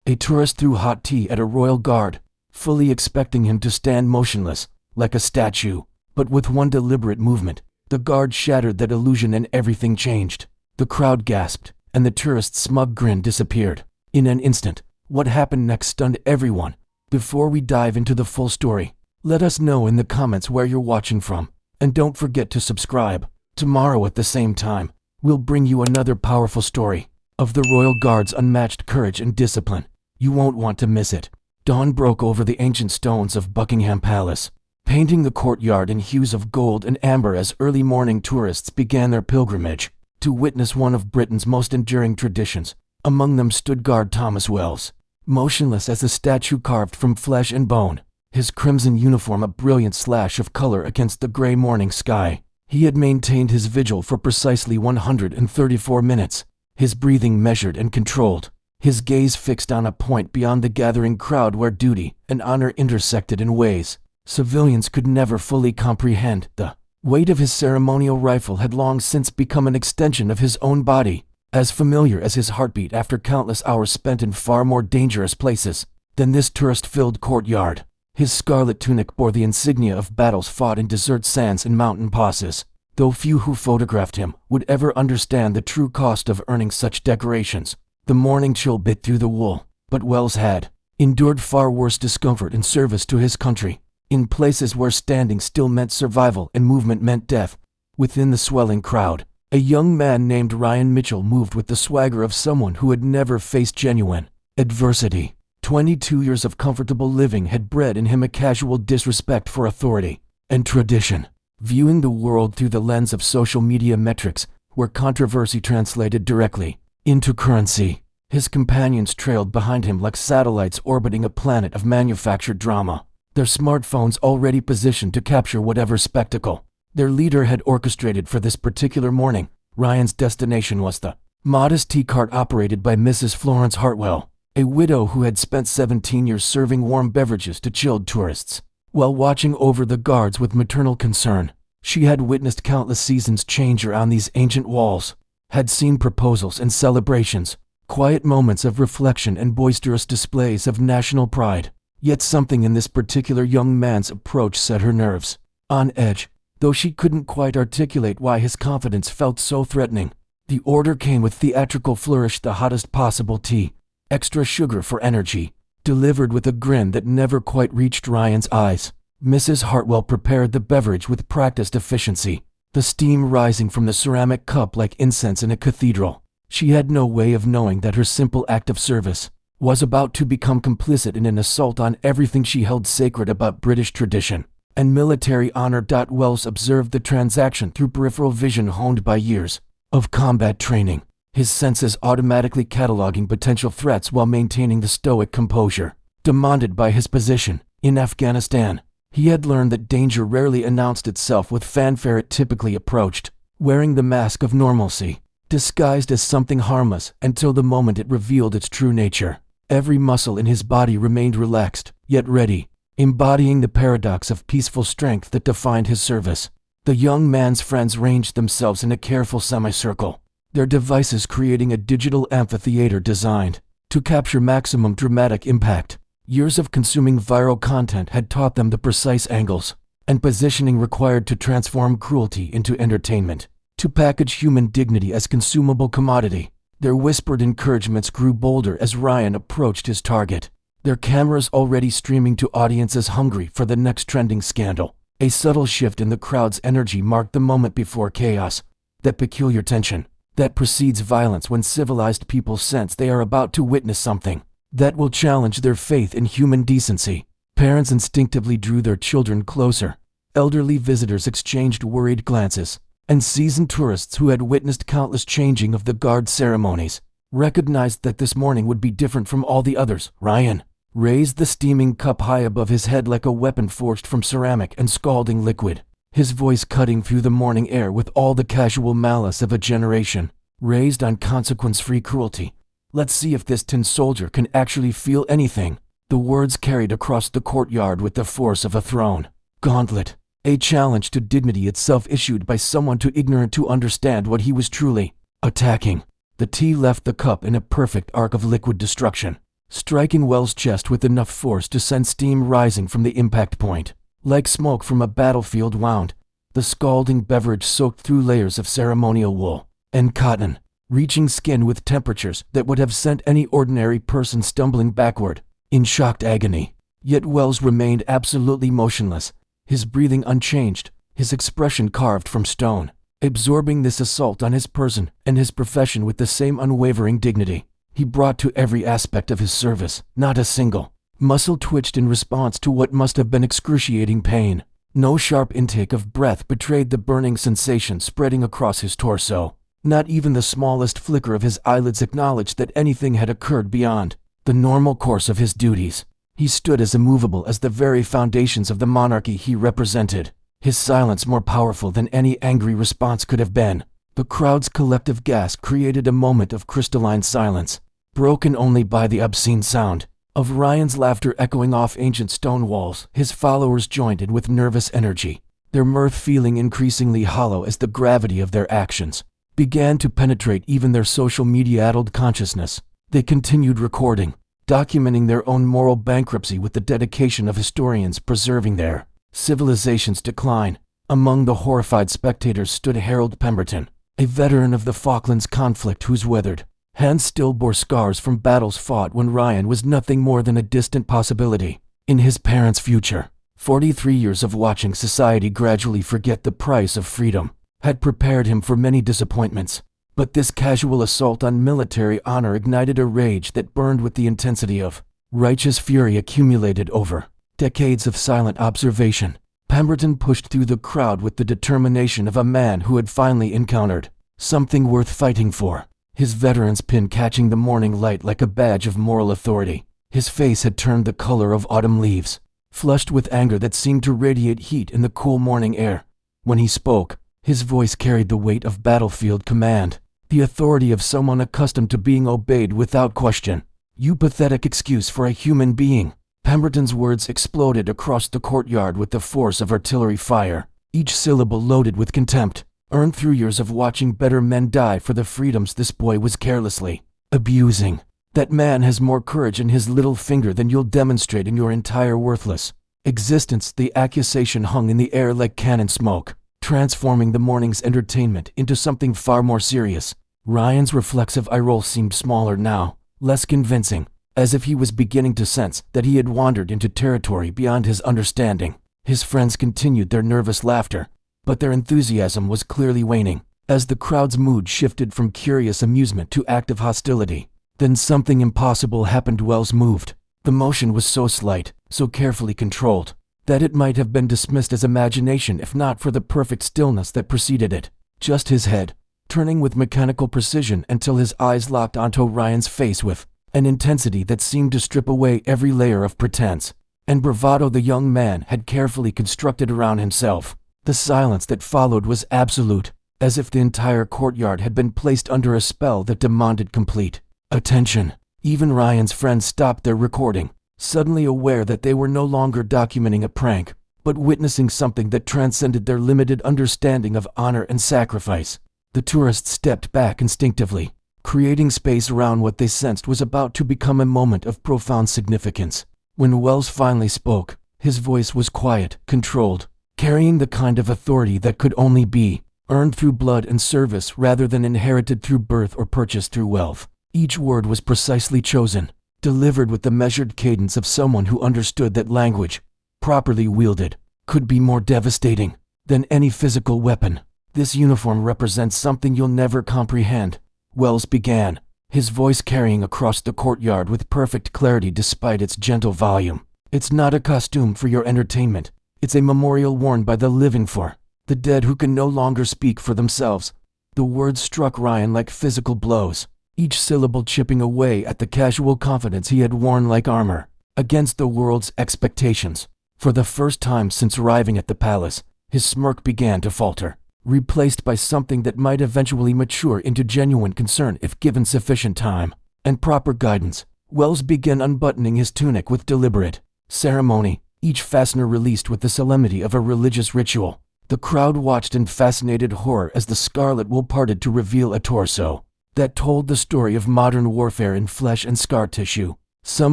A tourist threw hot tea at a royal guard, fully expecting him to stand motionless, like a statue. But with one deliberate movement, the guard shattered that illusion and everything changed. The crowd gasped, and the tourist's smug grin disappeared. In an instant, what happened next stunned everyone. Before we dive into the full story, let us know in the comments where you're watching from. And don't forget to subscribe. Tomorrow at the same time, we'll bring you another powerful story of the royal guard's unmatched courage and discipline. You won't want to miss it. Dawn broke over the ancient stones of Buckingham Palace, painting the courtyard in hues of gold and amber as early morning tourists began their pilgrimage to witness one of Britain's most enduring traditions. Among them stood guard Thomas Wells, motionless as a statue carved from flesh and bone, his crimson uniform a brilliant slash of color against the gray morning sky. He had maintained his vigil for precisely 134 minutes, his breathing measured and controlled, his gaze fixed on a point beyond the gathering crowd where duty and honor intersected in ways civilians could never fully comprehend. The weight of his ceremonial rifle had long since become an extension of his own body, as familiar as his heartbeat after countless hours spent in far more dangerous places than this tourist-filled courtyard. His scarlet tunic bore the insignia of battles fought in desert sands and mountain passes, though few who photographed him would ever understand the true cost of earning such decorations. The morning chill bit through the wool, but Wells had endured far worse discomfort in service to his country. In places where standing still meant survival and movement meant death, within the swelling crowd, a young man named Ryan Mitchell moved with the swagger of someone who had never faced genuine adversity. 22 years of comfortable living had bred in him a casual disrespect for authority and tradition, viewing the world through the lens of social media metrics, where controversy translated directly into currency. His companions trailed behind him like satellites orbiting a planet of manufactured drama, their smartphones already positioned to capture whatever spectacle their leader had orchestrated for this particular morning. Ryan's destination was the modest tea cart operated by Mrs. Florence Hartwell, a widow who had spent 17 years serving warm beverages to chilled tourists. While watching over the guards with maternal concern, she had witnessed countless seasons change around these ancient walls, had seen proposals and celebrations, quiet moments of reflection and boisterous displays of national pride. Yet something in this particular young man's approach set her nerves on edge, though she couldn't quite articulate why his confidence felt so threatening. The order came with theatrical flourish: the hottest possible tea, extra sugar for energy, delivered with a grin that never quite reached Ryan's eyes. Mrs. Hartwell prepared the beverage with practiced efficiency, the steam rising from the ceramic cup like incense in a cathedral. She had no way of knowing that her simple act of service was about to become complicit in an assault on everything she held sacred about British tradition and military honor. Wells observed the transaction through peripheral vision honed by years of combat training, his senses automatically cataloging potential threats while maintaining the stoic composure demanded by his position. In Afghanistan, he had learned that danger rarely announced itself with fanfare. It typically approached, wearing the mask of normalcy, disguised as something harmless until the moment it revealed its true nature. Every muscle in his body remained relaxed, yet ready, embodying the paradox of peaceful strength that defined his service. The young man's friends ranged themselves in a careful semicircle, their devices creating a digital amphitheater designed to capture maximum dramatic impact. Years of consuming viral content had taught them the precise angles and positioning required to transform cruelty into entertainment, to package human dignity as consumable commodity. Their whispered encouragements grew bolder as Ryan approached his target, their cameras already streaming to audiences hungry for the next trending scandal. A subtle shift in the crowd's energy marked the moment before chaos, that peculiar tension that precedes violence when civilized people sense they are about to witness something that will challenge their faith in human decency. Parents instinctively drew their children closer, elderly visitors exchanged worried glances, and seasoned tourists who had witnessed countless changing of the guard ceremonies recognized that this morning would be different from all the others. Ryan raised the steaming cup high above his head like a weapon forged from ceramic and scalding liquid, his voice cutting through the morning air with all the casual malice of a generation raised on consequence-free cruelty. "Let's see if this tin soldier can actually feel anything." The words carried across the courtyard with the force of a thrown gauntlet, a challenge to dignity itself issued by someone too ignorant to understand what he was truly attacking. The tea left the cup in a perfect arc of liquid destruction, striking Wells' chest with enough force to send steam rising from the impact point. Like smoke from a battlefield wound, the scalding beverage soaked through layers of ceremonial wool and cotton, reaching skin with temperatures that would have sent any ordinary person stumbling backward in shocked agony. Yet Wells remained absolutely motionless, his breathing unchanged, his expression carved from stone, absorbing this assault on his person and his profession with the same unwavering dignity he brought to every aspect of his service. Not a single muscle twitched in response to what must have been excruciating pain. No sharp intake of breath betrayed the burning sensation spreading across his torso. Not even the smallest flicker of his eyelids acknowledged that anything had occurred beyond the normal course of his duties. He stood as immovable as the very foundations of the monarchy he represented, his silence more powerful than any angry response could have been. The crowd's collective gasp created a moment of crystalline silence, broken only by the obscene sound of Ryan's laughter echoing off ancient stone walls. His followers joined in with nervous energy, their mirth feeling increasingly hollow as the gravity of their actions began to penetrate even their social media-addled consciousness. They continued recording, documenting their own moral bankruptcy with the dedication of historians preserving their civilization's decline. Among the horrified spectators stood Harold Pemberton, a veteran of the Falklands conflict whose weathered hands still bore scars from battles fought when Ryan was nothing more than a distant possibility in his parents' future. 43 years of watching society gradually forget the price of freedom had prepared him for many disappointments, but this casual assault on military honor ignited a rage that burned with the intensity of righteous fury accumulated over decades of silent observation. Pemberton pushed through the crowd with the determination of a man who had finally encountered something worth fighting for, his veteran's pin catching the morning light like a badge of moral authority. His face had turned the color of autumn leaves, flushed with anger that seemed to radiate heat in the cool morning air. When he spoke, his voice carried the weight of battlefield command, the authority of someone accustomed to being obeyed without question. "You pathetic excuse for a human being." Pemberton's words exploded across the courtyard with the force of artillery fire, each syllable loaded with contempt, earned through years of watching better men die for the freedoms this boy was carelessly abusing. "That man has more courage in his little finger than you'll demonstrate in your entire worthless existence." The accusation hung in the air like cannon smoke, transforming the morning's entertainment into something far more serious. Ryan's reflexive eye roll seemed smaller now, less convincing, as if he was beginning to sense that he had wandered into territory beyond his understanding. His friends continued their nervous laughter, but their enthusiasm was clearly waning, as the crowd's mood shifted from curious amusement to active hostility. Then something impossible happened. Wells moved. The motion was so slight, so carefully controlled, that it might have been dismissed as imagination if not for the perfect stillness that preceded it. Just his head, turning with mechanical precision until his eyes locked onto Ryan's face with an intensity that seemed to strip away every layer of pretense and bravado the young man had carefully constructed around himself. The silence that followed was absolute, as if the entire courtyard had been placed under a spell that demanded complete attention. Even Ryan's friends stopped their recording, suddenly aware that they were no longer documenting a prank, but witnessing something that transcended their limited understanding of honor and sacrifice. The tourists stepped back instinctively, creating space around what they sensed was about to become a moment of profound significance. When Wells finally spoke, his voice was quiet, controlled, carrying the kind of authority that could only be earned through blood and service rather than inherited through birth or purchased through wealth. Each word was precisely chosen, delivered with the measured cadence of someone who understood that language, properly wielded, could be more devastating than any physical weapon. "This uniform represents something you'll never comprehend," Wells began, his voice carrying across the courtyard with perfect clarity despite its gentle volume. "It's not a costume for your entertainment. It's a memorial worn by the living for the dead who can no longer speak for themselves." The words struck Ryan like physical blows, each syllable chipping away at the casual confidence he had worn like armor against the world's expectations. For the first time since arriving at the palace, his smirk began to falter, replaced by something that might eventually mature into genuine concern if given sufficient time and proper guidance. Wells began unbuttoning his tunic with deliberate ceremony, each fastener released with the solemnity of a religious ritual. The crowd watched in fascinated horror as the scarlet wool parted to reveal a torso that told the story of modern warfare in flesh and scar tissue. Some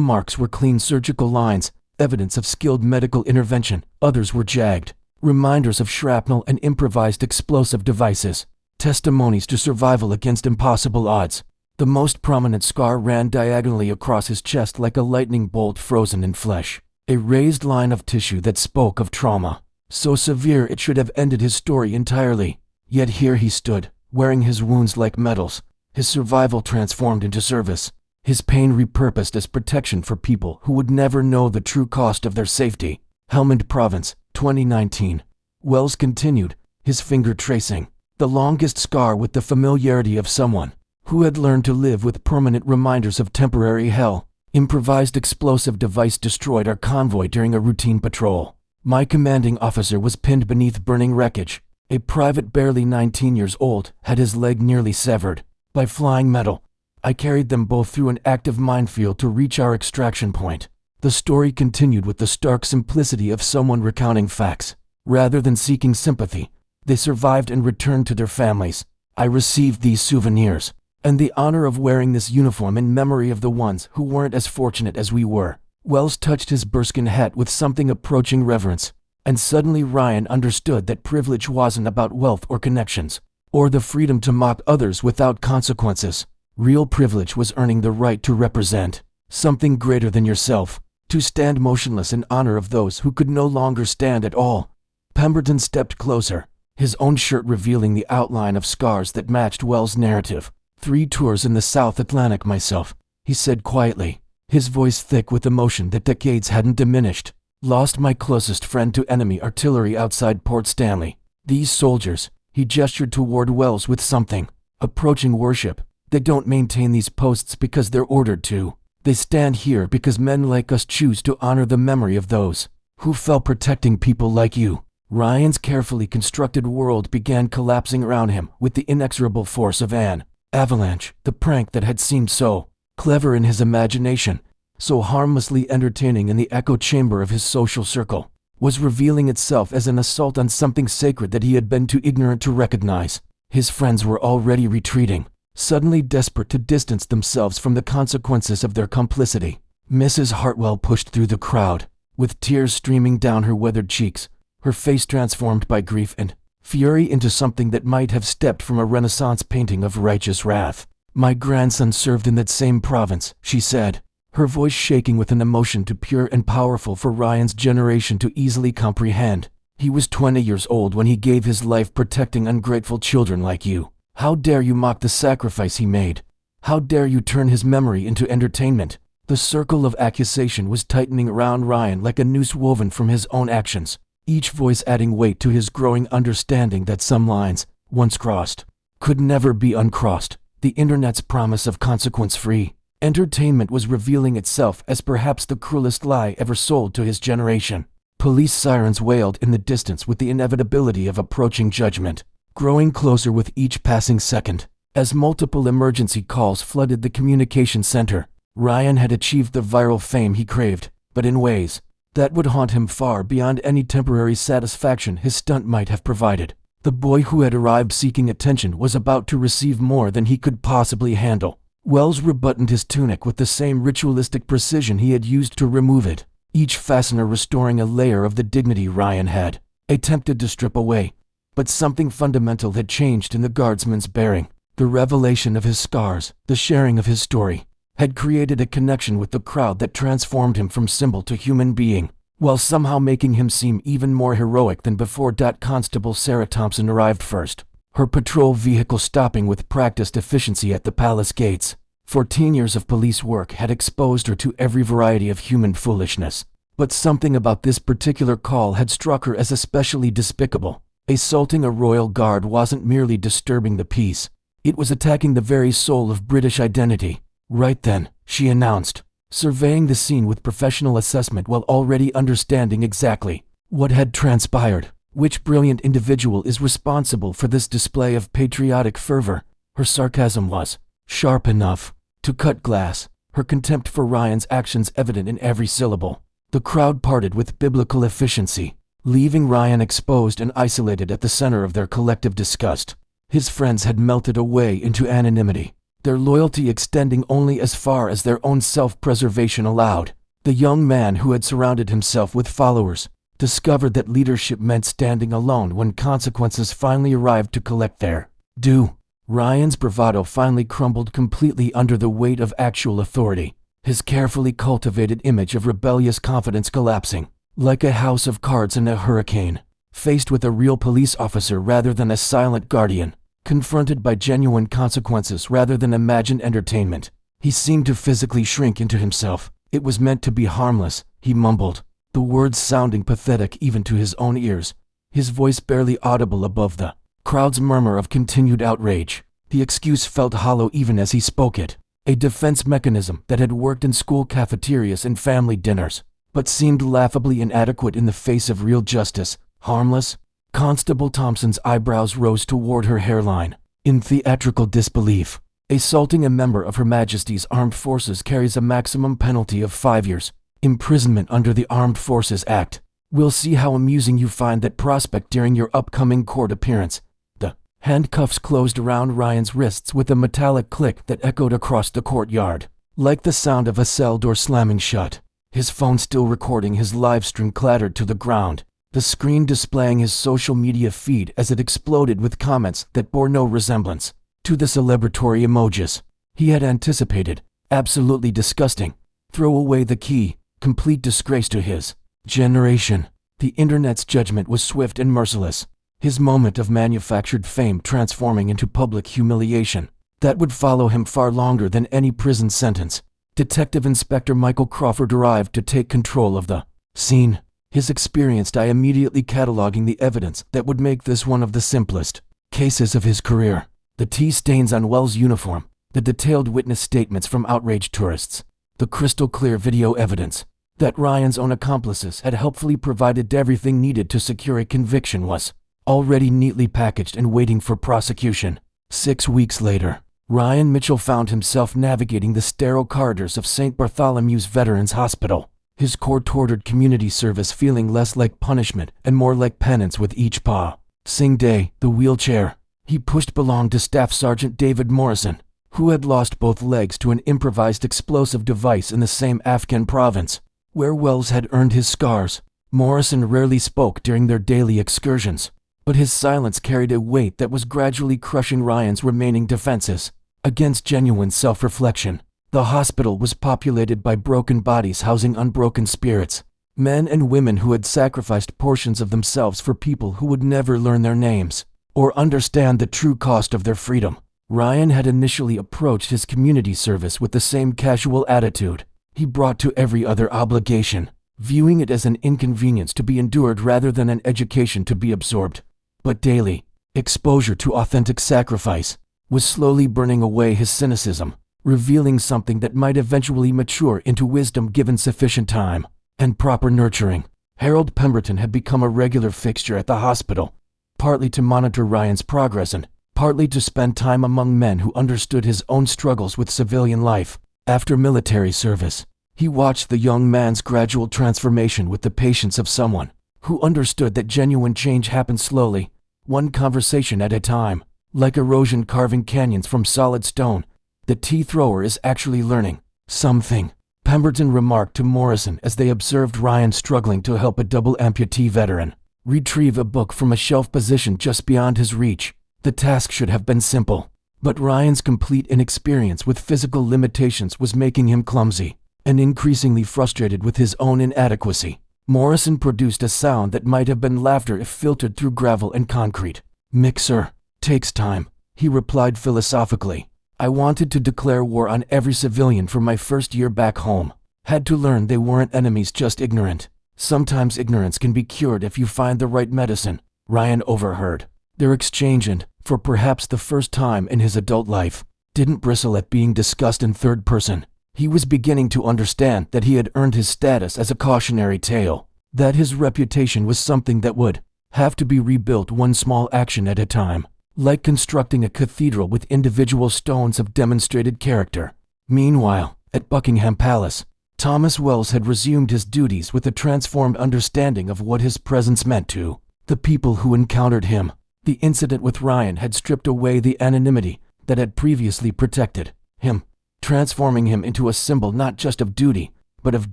marks were clean surgical lines, evidence of skilled medical intervention. Others were jagged, reminders of shrapnel and improvised explosive devices, testimonies to survival against impossible odds. The most prominent scar ran diagonally across his chest like a lightning bolt frozen in flesh, a raised line of tissue that spoke of trauma, so severe it should have ended his story entirely. Yet here he stood, wearing his wounds like medals, his survival transformed into service, his pain repurposed as protection for people who would never know the true cost of their safety. Helmand Province, 2019. Wells continued, his finger tracing the longest scar with the familiarity of someone who had learned to live with permanent reminders of temporary hell. Improvised explosive device destroyed our convoy during a routine patrol. My commanding officer was pinned beneath burning wreckage. A private barely 19 years old had his leg nearly severed by flying metal. I carried them both through an active minefield to reach our extraction point. The story continued with the stark simplicity of someone recounting facts. Rather than seeking sympathy, they survived and returned to their families. I received these souvenirs and the honor of wearing this uniform in memory of the ones who weren't as fortunate as we were. Wells touched his bearskin hat with something approaching reverence, and suddenly Ryan understood that privilege wasn't about wealth or connections, or the freedom to mock others without consequences. Real privilege was earning the right to represent something greater than yourself, to stand motionless in honor of those who could no longer stand at all. Pemberton stepped closer, his own shirt revealing the outline of scars that matched Wells' narrative. 3 tours in the South Atlantic myself, he said quietly, his voice thick with emotion that decades hadn't diminished. Lost my closest friend to enemy artillery outside Port Stanley. These soldiers, he gestured toward Wells with something approaching worship. They don't maintain these posts because they're ordered to. They stand here because men like us choose to honor the memory of those who fell protecting people like you. Ryan's carefully constructed world began collapsing around him with the inexorable force of an avalanche. The prank that had seemed so clever in his imagination, so harmlessly entertaining in the echo chamber of his social circle, was revealing itself as an assault on something sacred that he had been too ignorant to recognize. His friends were already retreating, suddenly desperate to distance themselves from the consequences of their complicity. Mrs. Hartwell pushed through the crowd, with tears streaming down her weathered cheeks, her face transformed by grief and fury into something that might have stepped from a Renaissance painting of righteous wrath. My grandson served in that same province, she said, her voice shaking with an emotion too pure and powerful for Ryan's generation to easily comprehend. He was 20 years old when he gave his life protecting ungrateful children like you. How dare you mock the sacrifice he made? How dare you turn his memory into entertainment? The circle of accusation was tightening around Ryan like a noose woven from his own actions, each voice adding weight to his growing understanding that some lines, once crossed, could never be uncrossed. The internet's promise of consequence-free entertainment was revealing itself as perhaps the cruelest lie ever sold to his generation. Police sirens wailed in the distance with the inevitability of approaching judgment, growing closer with each passing second. As multiple emergency calls flooded the communication center, Ryan had achieved the viral fame he craved, but in ways that would haunt him far beyond any temporary satisfaction his stunt might have provided. The boy who had arrived seeking attention was about to receive more than he could possibly handle. Wells rebuttoned his tunic with the same ritualistic precision he had used to remove it, each fastener restoring a layer of the dignity Ryan had attempted to strip away. But something fundamental had changed in the guardsman's bearing. The revelation of his scars, the sharing of his story, had created a connection with the crowd that transformed him from symbol to human being, while somehow making him seem even more heroic than before. Constable Sarah Thompson arrived first, her patrol vehicle stopping with practiced efficiency at the palace gates. 14 years of police work had exposed her to every variety of human foolishness, but something about this particular call had struck her as especially despicable. Assaulting a royal guard wasn't merely disturbing the peace, it was attacking the very soul of British identity. Right then, she announced, surveying the scene with professional assessment while already understanding exactly what had transpired. Which brilliant individual is responsible for this display of patriotic fervor? Her sarcasm was sharp enough to cut glass, her contempt for Ryan's actions evident in every syllable. The crowd parted with biblical efficiency, leaving Ryan exposed and isolated at the center of their collective disgust. His friends had melted away into anonymity. their loyalty extending only as far as their own self-preservation allowed. The young man who had surrounded himself with followers discovered that leadership meant standing alone when consequences finally arrived to collect their due. Ryan's bravado finally crumbled completely under the weight of actual authority, his carefully cultivated image of rebellious confidence collapsing like a house of cards in a hurricane. Faced with a real police officer rather than a silent guardian, confronted by genuine consequences rather than imagined entertainment, he seemed to physically shrink into himself. It was meant to be harmless, he mumbled, the words sounding pathetic even to his own ears, his voice barely audible above the crowd's murmur of continued outrage. The excuse felt hollow even as he spoke it, a defense mechanism that had worked in school cafeterias and family dinners, but seemed laughably inadequate in the face of real justice. Harmless? Constable Thompson's eyebrows rose toward her hairline. In theatrical disbelief. Assaulting a member of Her Majesty's Armed Forces carries a maximum penalty of 5 years. Imprisonment under the Armed Forces Act. We'll see how amusing you find that prospect during your upcoming court appearance. The handcuffs closed around Ryan's wrists with a metallic click that echoed across the courtyard, like the sound of a cell door slamming shut. His phone still recording his live stream clattered to the ground, the screen displaying his social media feed as it exploded with comments that bore no resemblance to the celebratory emojis he had anticipated. Absolutely disgusting. Throw away the key. Complete disgrace to his generation. The internet's judgment was swift and merciless. His moment of manufactured fame transforming into public humiliation that would follow him far longer than any prison sentence. Detective Inspector Michael Crawford arrived to take control of the scene, his experienced eye immediately cataloging the evidence that would make this one of the simplest cases of his career. The tea stains on Wells' uniform, the detailed witness statements from outraged tourists, the crystal clear video evidence that Ryan's own accomplices had helpfully provided everything needed to secure a conviction was already neatly packaged and waiting for prosecution. 6 weeks later, Ryan Mitchell found himself navigating the sterile corridors of St. Bartholomew's Veterans Hospital, his court-ordered community service feeling less like punishment and more like penance with each paw. Sing Day, the wheelchair he pushed belonged to Staff Sergeant David Morrison, who had lost both legs to an improvised explosive device in the same Afghan province where Wells had earned his scars. Morrison rarely spoke during their daily excursions, but his silence carried a weight that was gradually crushing Ryan's remaining defenses against genuine self-reflection. The hospital was populated by broken bodies housing unbroken spirits, men and women who had sacrificed portions of themselves for people who would never learn their names or understand the true cost of their freedom. Ryan had initially approached his community service with the same casual attitude he brought to every other obligation, viewing it as an inconvenience to be endured rather than an education to be absorbed. But daily exposure to authentic sacrifice was slowly burning away his cynicism, revealing something that might eventually mature into wisdom given sufficient time and proper nurturing. Harold Pemberton had become a regular fixture at the hospital, partly to monitor Ryan's progress and partly to spend time among men who understood his own struggles with civilian life. After military service, he watched the young man's gradual transformation with the patience of someone who understood that genuine change happens slowly, one conversation at a time. Like erosion carving canyons from solid stone, the tea thrower is actually learning something, Pemberton remarked to Morrison as they observed Ryan struggling to help a double amputee veteran retrieve a book from a shelf position just beyond his reach. The task should have been simple, but Ryan's complete inexperience with physical limitations was making him clumsy and increasingly frustrated with his own inadequacy. Morrison produced a sound that might have been laughter if filtered through gravel and concrete. "Mixer. Takes time," he replied philosophically. "I wanted to declare war on every civilian for my first year back home. Had to learn they weren't enemies, just ignorant. Sometimes ignorance can be cured if you find the right medicine." Ryan overheard their exchange and, for perhaps the first time in his adult life, didn't bristle at being discussed in third person. He was beginning to understand that he had earned his status as a cautionary tale, that his reputation was something that would have to be rebuilt one small action at a time, like constructing a cathedral with individual stones of demonstrated character. Meanwhile, at Buckingham Palace, Thomas Wells had resumed his duties with a transformed understanding of what his presence meant to the people who encountered him. The incident with Ryan had stripped away the anonymity that had previously protected him, transforming him into a symbol not just of duty, but of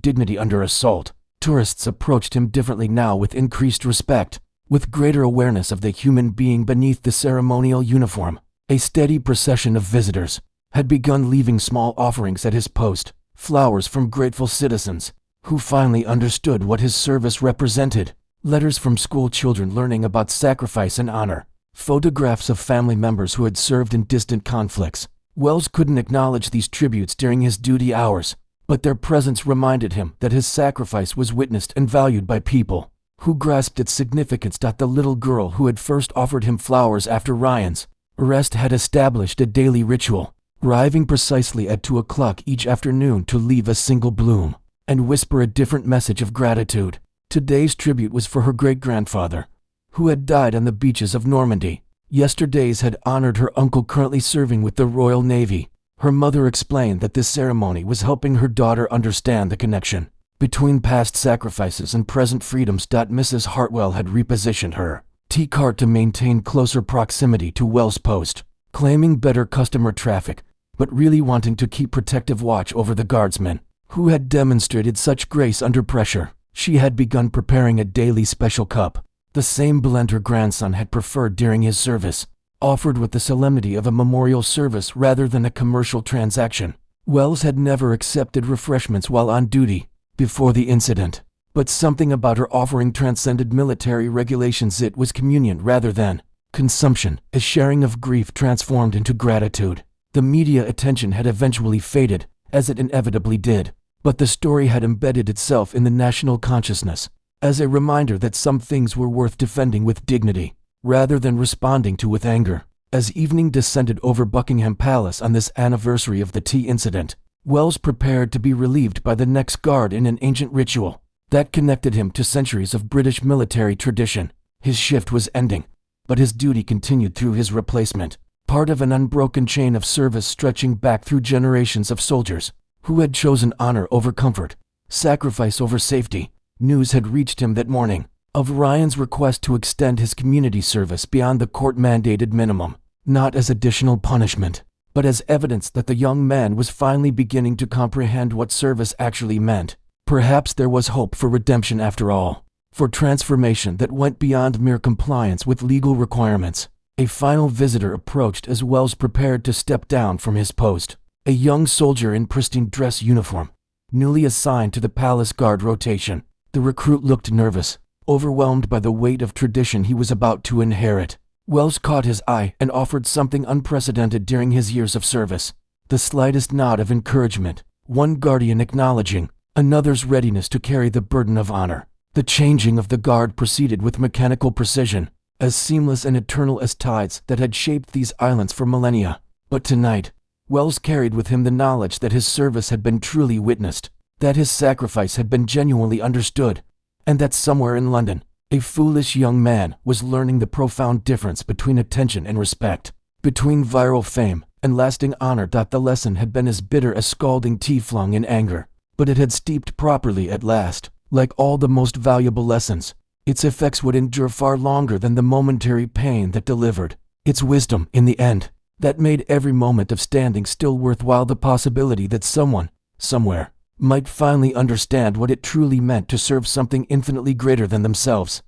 dignity under assault. Tourists approached him differently now, with increased respect, with greater awareness of the human being beneath the ceremonial uniform. A steady procession of visitors had begun leaving small offerings at his post, flowers from grateful citizens who finally understood what his service represented, letters from school children learning about sacrifice and honor, photographs of family members who had served in distant conflicts. Wells couldn't acknowledge these tributes during his duty hours, but their presence reminded him that his sacrifice was witnessed and valued by people who grasped its significance. The little girl who had first offered him flowers after Ryan's arrest had established a daily ritual, arriving precisely at 2 o'clock each afternoon to leave a single bloom and whisper a different message of gratitude. Today's tribute was for her great-grandfather, who had died on the beaches of Normandy. Yesterday's had honored her uncle, currently serving with the Royal Navy. Her mother explained that this ceremony was helping her daughter understand the connection between past sacrifices and present freedoms. Mrs. Hartwell had repositioned her T-cart to maintain closer proximity to Wells' post, claiming better customer traffic, but really wanting to keep protective watch over the guardsmen who had demonstrated such grace under pressure. She had begun preparing a daily special cup, the same blend her grandson had preferred during his service, offered with the solemnity of a memorial service rather than a commercial transaction. Wells had never accepted refreshments while on duty before the incident, but something about her offering transcended military regulations. It was communion rather than consumption, a sharing of grief transformed into gratitude. The media attention had eventually faded, as it inevitably did, but the story had embedded itself in the national consciousness as a reminder that some things were worth defending with dignity rather than responding to with anger. As evening descended over Buckingham Palace on this anniversary of the tea incident, Wells prepared to be relieved by the next guard in an ancient ritual that connected him to centuries of British military tradition. His shift was ending, but his duty continued through his replacement, part of an unbroken chain of service stretching back through generations of soldiers who had chosen honor over comfort, sacrifice over safety. News had reached him that morning of Ryan's request to extend his community service beyond the court-mandated minimum, not as additional punishment, but as evidence that the young man was finally beginning to comprehend what service actually meant. Perhaps there was hope for redemption after all, for transformation that went beyond mere compliance with legal requirements. A final visitor approached as Wells prepared to step down from his post. A young soldier in pristine dress uniform, newly assigned to the palace guard rotation. The recruit looked nervous, overwhelmed by the weight of tradition he was about to inherit. Wells caught his eye and offered something unprecedented during his years of service. The slightest nod of encouragement, one guardian acknowledging another's readiness to carry the burden of honor. The changing of the guard proceeded with mechanical precision, as seamless and eternal as tides that had shaped these islands for millennia. But tonight, Wells carried with him the knowledge that his service had been truly witnessed, that his sacrifice had been genuinely understood, and that somewhere in London, a foolish young man was learning the profound difference between attention and respect, between viral fame and lasting honor. The lesson had been as bitter as scalding tea flung in anger, but it had steeped properly at last. Like all the most valuable lessons, its effects would endure far longer than the momentary pain that delivered its wisdom in the end, that made every moment of standing still worthwhile. The possibility that someone, somewhere, might finally understand what it truly meant to serve something infinitely greater than themselves.